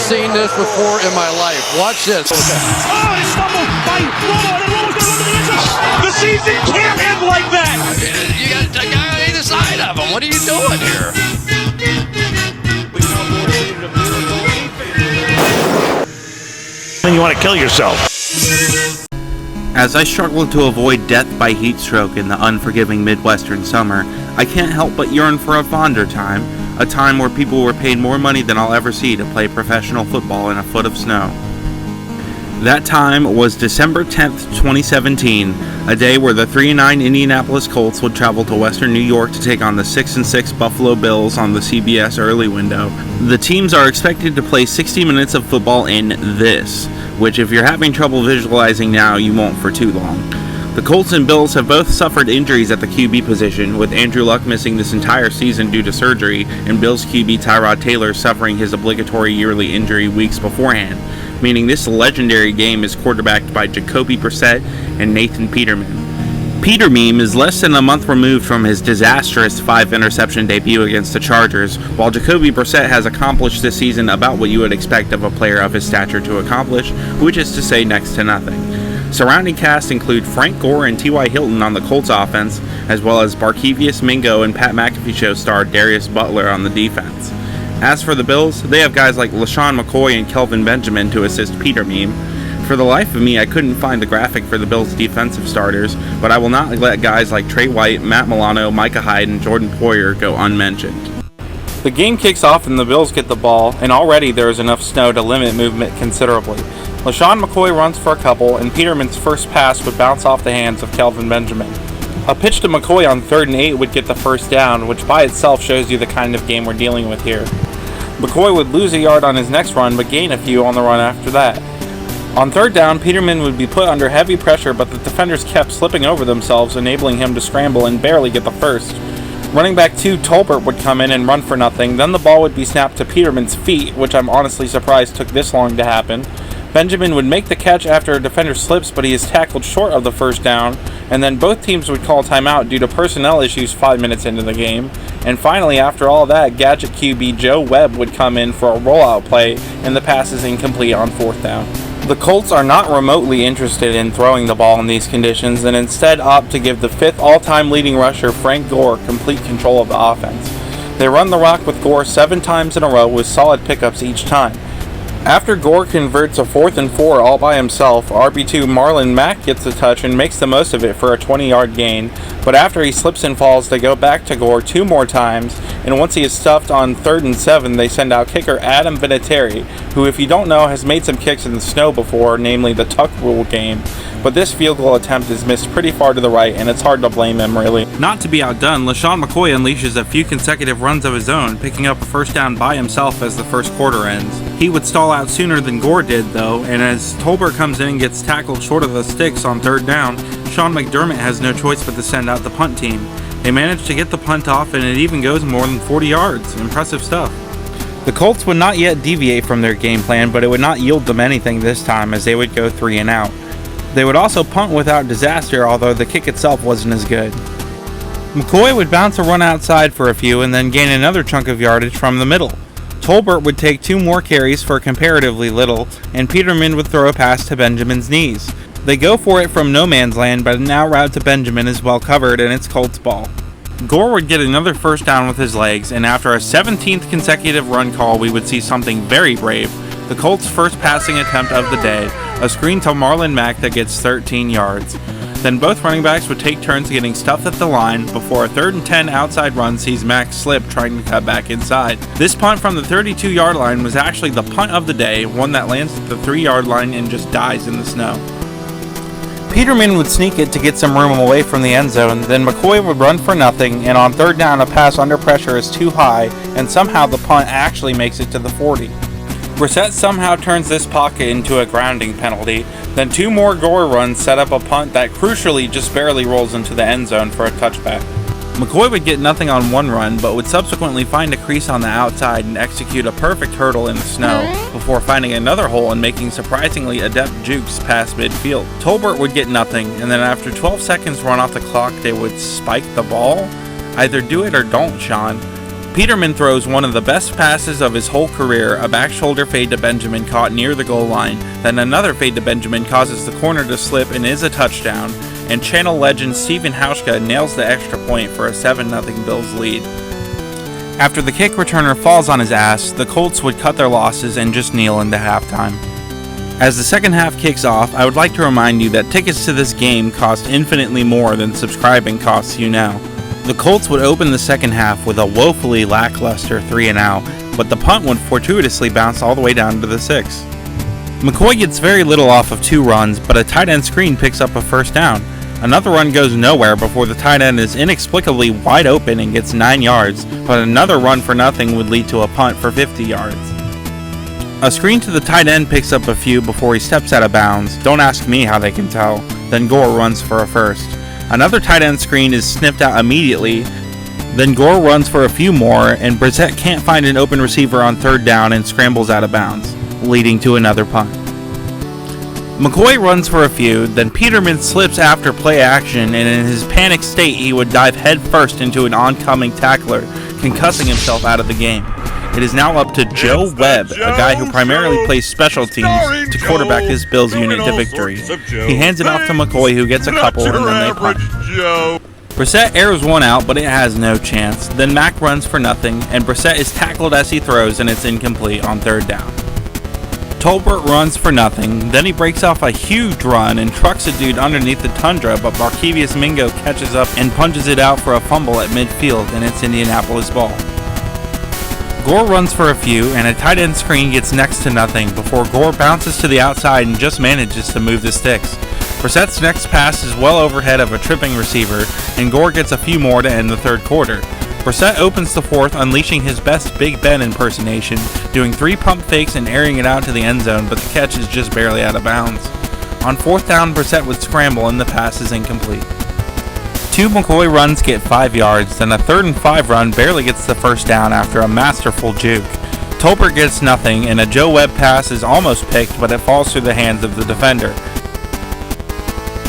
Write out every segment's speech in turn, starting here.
seen this before in my life. Watch this. Oh, he stumbled by Romo, and Romo's going to run to the end zone. The season can't end like that. You got a guy on either side of him. What are you doing here? Then you want to kill yourself. As I struggle to avoid death by heat stroke in the unforgiving Midwestern summer, I can't help but yearn for a fonder time, a time where people were paid more money than I'll ever see to play professional football in a foot of snow. That time was December 10th, 2017, a day where the 3-9 Indianapolis Colts would travel to Western New York to take on the 6-6 Buffalo Bills on the CBS early window. The teams are expected to play 60 minutes of football in this, which if you're having trouble visualizing now, you won't for too long. The Colts and Bills have both suffered injuries at the QB position, with Andrew Luck missing this entire season due to surgery, and Bills QB Tyrod Taylor suffering his obligatory yearly injury weeks beforehand, meaning this legendary game is quarterbacked by Jacoby Brissett and Nathan Peterman. Peterman is less than a month removed from his disastrous 5-interception debut against the Chargers, while Jacoby Brissett has accomplished this season about what you would expect of a player of his stature to accomplish, which is to say next to nothing. Surrounding cast include Frank Gore and T.Y. Hilton on the Colts offense, as well as Barkevious Mingo and Pat McAfee show star Darius Butler on the defense. As for the Bills, they have guys like LaShawn McCoy and Kelvin Benjamin to assist Peterman. For the life of me, I couldn't find the graphic for the Bills' defensive starters, but I will not let guys like Trey White, Matt Milano, Micah Hyde, and Jordan Poyer go unmentioned. The game kicks off and the Bills get the ball, and already there is enough snow to limit movement considerably. LaShawn McCoy runs for a couple, and Peterman's first pass would bounce off the hands of Kelvin Benjamin. A pitch to McCoy on 3rd and 8 would get the first down, which by itself shows you the kind of game we're dealing with here. McCoy would lose a yard on his next run, but gain a few on the run after that. On 3rd down, Peterman would be put under heavy pressure, but the defenders kept slipping over themselves, enabling him to scramble and barely get the first. Running back 2, Tolbert would come in and run for nothing, then the ball would be snapped to Peterman's feet, which I'm honestly surprised took this long to happen. Benjamin would make the catch after a defender slips, but he is tackled short of the first down, and then both teams would call timeout due to personnel issues 5 minutes into the game. And finally, after all that, Gadget QB Joe Webb would come in for a rollout play, and the pass is incomplete on 4th down. The Colts are not remotely interested in throwing the ball in these conditions, and instead opt to give the 5th all-time leading rusher Frank Gore complete control of the offense. They run the rock with Gore 7 times in a row with solid pickups each time. After Gore converts a 4th and 4 all by himself, RB2 Marlon Mack gets a touch and makes the most of it for a 20-yard gain, but after he slips and falls, they go back to Gore 2 more times, and once he is stuffed on 3rd and 7, they send out kicker Adam Vinatieri, who, if you don't know, has made some kicks in the snow before, namely the tuck rule game, but this field goal attempt is missed pretty far to the right, and it's hard to blame him, really. Not to be outdone, LaShawn McCoy unleashes a few consecutive runs of his own, picking up a first down by himself as the first quarter ends. He would stall out sooner than Gore did, though, and as Tolbert comes in and gets tackled short of the sticks on 3rd down, Sean McDermott has no choice but to send out the punt team. They manage to get the punt off, and it even goes more than 40 yards. Impressive stuff. The Colts would not yet deviate from their game plan, but it would not yield them anything this time, as they would go 3 and out. They would also punt without disaster, although the kick itself wasn't as good. McCoy would bounce a run outside for a few and then gain another chunk of yardage from the middle. Tolbert would take 2 more carries for comparatively little, and Peterman would throw a pass to Benjamin's knees. They go for it from no man's land, but an out route to Benjamin is well covered, and it's Colts ball. Gore would get another first down with his legs, and after a 17th consecutive run call, we would see something very brave. The Colts' first passing attempt of the day, a screen to Marlon Mack that gets 13 yards. Then both running backs would take turns getting stuffed at the line before a 3rd and 10 outside run sees Mack slip trying to cut back inside. This punt from the 32-yard line was actually the punt of the day, one that lands at the 3-yard line and just dies in the snow. Peterman would sneak it to get some room away from the end zone, then McCoy would run for nothing, and on 3rd down a pass under pressure is too high, and somehow the punt actually makes it to the 40. Brissett somehow turns this pocket into a grounding penalty, then 2 more Gore runs set up a punt that crucially just barely rolls into the end zone for a touchback. McCoy would get nothing on 1 run, but would subsequently find a crease on the outside and execute a perfect hurdle in the snow, before finding another hole and making surprisingly adept jukes past midfield. Tolbert would get nothing, and then after 12 seconds run off the clock, they would spike the ball. Either do it or don't, Sean. Peterman throws one of the best passes of his whole career, a back shoulder fade to Benjamin caught near the goal line, then another fade to Benjamin causes the corner to slip and is a touchdown, and Channel legend Stephen Hauschka nails the extra point for a 7-0 Bills lead. After the kick returner falls on his ass, the Colts would cut their losses and just kneel into halftime. As the second half kicks off, I would like to remind you that tickets to this game cost infinitely more than subscribing costs you now. The Colts would open the second half with a woefully lackluster 3-0, but the punt would fortuitously bounce all the way down to the 6. McCoy gets very little off of 2 runs, but a tight end screen picks up a first down. Another run goes nowhere before the tight end is inexplicably wide open and gets 9 yards, but another run for nothing would lead to a punt for 50 yards. A screen to the tight end picks up a few before he steps out of bounds. Don't ask me how they can tell. Then Gore runs for a first. Another tight end screen is sniffed out immediately. Then Gore runs for a few more, and Brissett can't find an open receiver on third down and scrambles out of bounds, leading to another punt. McCoy runs for a few, then Peterman slips after play action, and in his panicked state he would dive headfirst into an oncoming tackler, concussing himself out of the game. It is now up to Joe Webb, a guy who primarily plays special teams, to quarterback this Bills unit to victory. He hands it off to McCoy, who gets a couple, and then they punt. Brissett airs one out, but it has no chance. Then Mack runs for nothing, and Brissett is tackled as he throws, and it's incomplete on third down. Tolbert runs for nothing, then he breaks off a huge run and trucks a dude underneath the tundra, but Markevius Mingo catches up and punches it out for a fumble at midfield, and it's Indianapolis ball. Gore runs for a few, and a tight end screen gets next to nothing before Gore bounces to the outside and just manages to move the sticks. Brissett's next pass is well overhead of a tripping receiver, and Gore gets a few more to end the third quarter. Brissett opens the fourth, unleashing his best Big Ben impersonation, doing 3 pump fakes and airing it out to the end zone, but the catch is just barely out of bounds. On fourth down, Brissett would scramble and the pass is incomplete. 2 McCoy runs get 5 yards, then a 3rd and 5 run barely gets the first down after a masterful juke. Tolbert gets nothing, and a Joe Webb pass is almost picked, but it falls through the hands of the defender.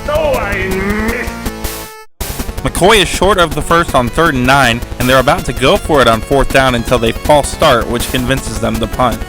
Oh, I missed! McCoy is short of the first on 3rd and 9, and they're about to go for it on 4th down until they false start, which convinces them to punt.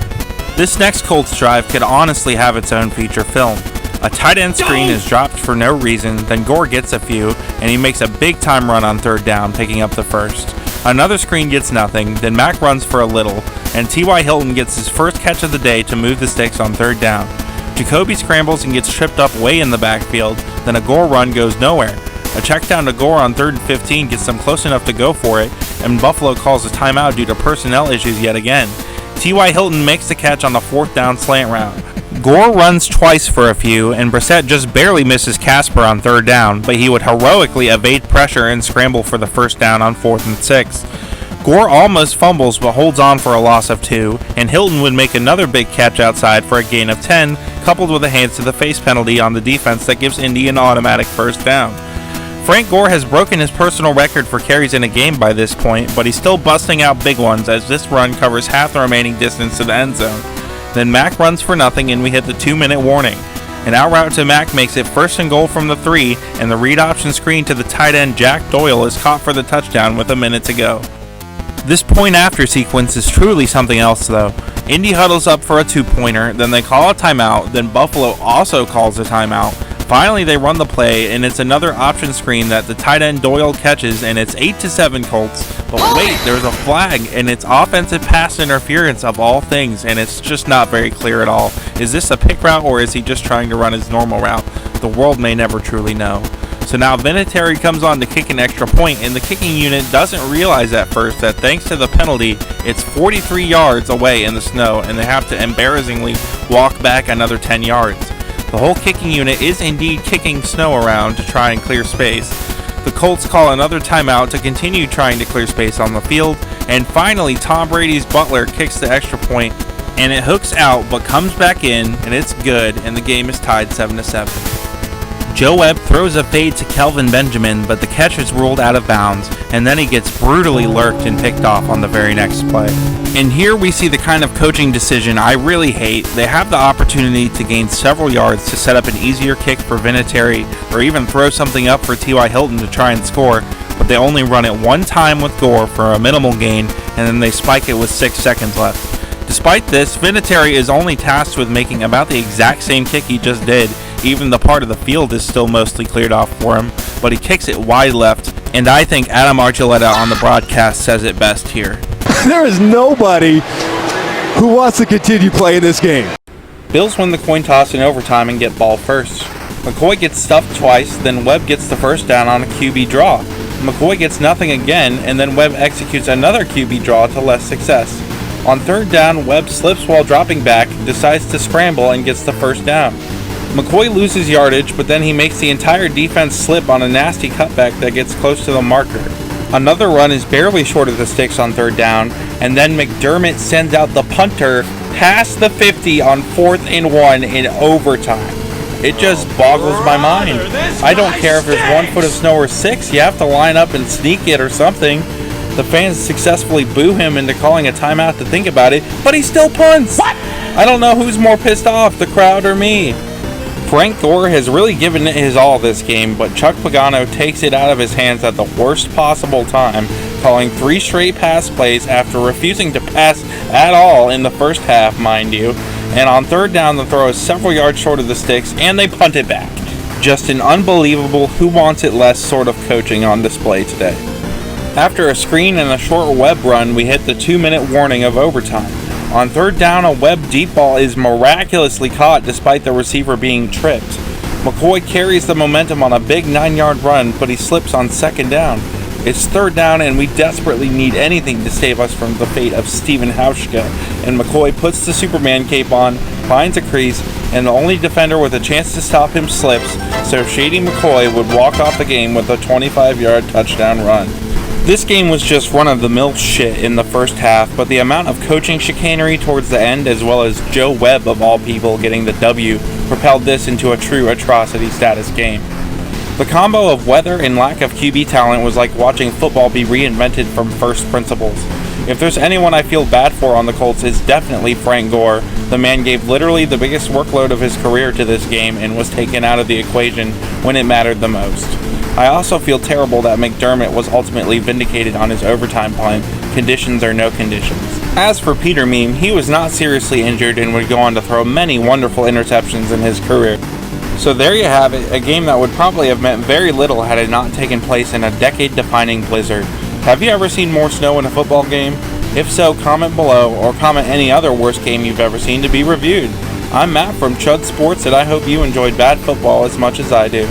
This next Colts drive could honestly have its own feature film. A tight end screen is dropped for no reason, then Gore gets a few, and he makes a big time run on 3rd down, picking up the first. Another screen gets nothing, then Mack runs for a little, and T.Y. Hilton gets his first catch of the day to move the sticks on 3rd down. Jacoby scrambles and gets tripped up way in the backfield, then a Gore run goes nowhere. A check down to Gore on 3rd and 15 gets them close enough to go for it, and Buffalo calls a timeout due to personnel issues yet again. T.Y. Hilton makes the catch on the 4th down slant route. Gore runs twice for a few, and Brissett just barely misses Casper on 3rd down, but he would heroically evade pressure and scramble for the first down on 4th and 6. Gore almost fumbles but holds on for a loss of 2, and Hilton would make another big catch outside for a gain of 10, coupled with a hands to the face penalty on the defense that gives Indy an automatic first down. Frank Gore has broken his personal record for carries in a game by this point, but he's still busting out big ones as this run covers half the remaining distance to the end zone. Then Mack runs for nothing and we hit the 2-minute warning. An out route to Mack makes it 1st and goal from the 3, and the read option screen to the tight end Jack Doyle is caught for the touchdown with a minute to go. This point after sequence is truly something else though. Indy huddles up for a 2-pointer, then they call a timeout, then Buffalo also calls a timeout. Finally they run the play, and it's another option screen that the tight end Doyle catches, and it's 8-7 Colts. But wait, there's a flag, and it's offensive pass interference of all things, and it's just not very clear at all. Is this a pick route, or is he just trying to run his normal route? The world may never truly know. So now Vinatieri comes on to kick an extra point, and the kicking unit doesn't realize at first that thanks to the penalty, it's 43 yards away in the snow, and they have to embarrassingly walk back another 10 yards. The whole kicking unit is indeed kicking snow around to try and clear space. The Colts call another timeout to continue trying to clear space on the field, and finally Tom Brady's Butler kicks the extra point, and it hooks out but comes back in, and it's good, and the game is tied 7-7. Joe Webb throws a fade to Kelvin Benjamin, but the catch is ruled out of bounds, and then he gets brutally lurked and picked off on the very next play. And here we see the kind of coaching decision I really hate. They have the opportunity to gain several yards to set up an easier kick for Vinatieri, or even throw something up for T.Y. Hilton to try and score, but but they only run it one time with Gore for a minimal gain, and then they spike it with 6 seconds left. Despite this, Vinatieri is only tasked with making about the exact same kick he just did. Even the part of the field is still mostly cleared off for him, but he kicks it wide left, and I think Adam Archuleta on the broadcast says it best here. There is nobody who wants to continue playing this game. Bills win the coin toss in overtime and get ball first. McCoy gets stuffed twice, then Webb gets the first down on a QB draw. McCoy gets nothing again, and then Webb executes another QB draw to less success. On third down, Webb slips while dropping back, decides to scramble, and gets the first down. McCoy loses yardage, but then he makes the entire defense slip on a nasty cutback that gets close to the marker. Another run is barely short of the sticks on third down, and then McDermott sends out the punter past the 50 on 4th and 1 in overtime. It just boggles my mind. I don't care if there's 1 foot of snow or 6, you have to line up and sneak it or something. The fans successfully boo him into calling a timeout to think about it, but he still punts! What? I don't know who's more pissed off, the crowd or me. Frank Gore has really given it his all this game, but Chuck Pagano takes it out of his hands at the worst possible time, calling 3 straight pass plays after refusing to pass at all in the first half, mind you. And on third down, the throw is several yards short of the sticks, and they punt it back. Just an unbelievable who wants it less sort of coaching on display today. After a screen and a short Webb run, we hit the 2-minute warning of overtime. On third down, a Webb deep ball is miraculously caught despite the receiver being tripped. McCoy carries the momentum on a big 9-yard run, but he slips on second down. It's third down, and we desperately need anything to save us from the fate of Steven Hauschka, and McCoy puts the Superman cape on, finds a crease, and the only defender with a chance to stop him slips, so Shady McCoy would walk off the game with a 25-yard touchdown run. This game was just run-of-the-mill shit in the first half, but the amount of coaching chicanery towards the end, as well as Joe Webb of all people getting the W, propelled this into a true atrocity status game. The combo of weather and lack of QB talent was like watching football be reinvented from first principles. If there's anyone I feel bad for on the Colts, it's definitely Frank Gore. The man gave literally the biggest workload of his career to this game and was taken out of the equation when it mattered the most. I also feel terrible that McDermott was ultimately vindicated on his overtime punt, conditions or no conditions. As for Peterman, he was not seriously injured and would go on to throw many wonderful interceptions in his career. So there you have it, a game that would probably have meant very little had it not taken place in a decade-defining blizzard. Have you ever seen more snow in a football game? If so, comment below, or comment any other worst game you've ever seen to be reviewed. I'm Matt from Chud Sports, and I hope you enjoyed bad football as much as I do.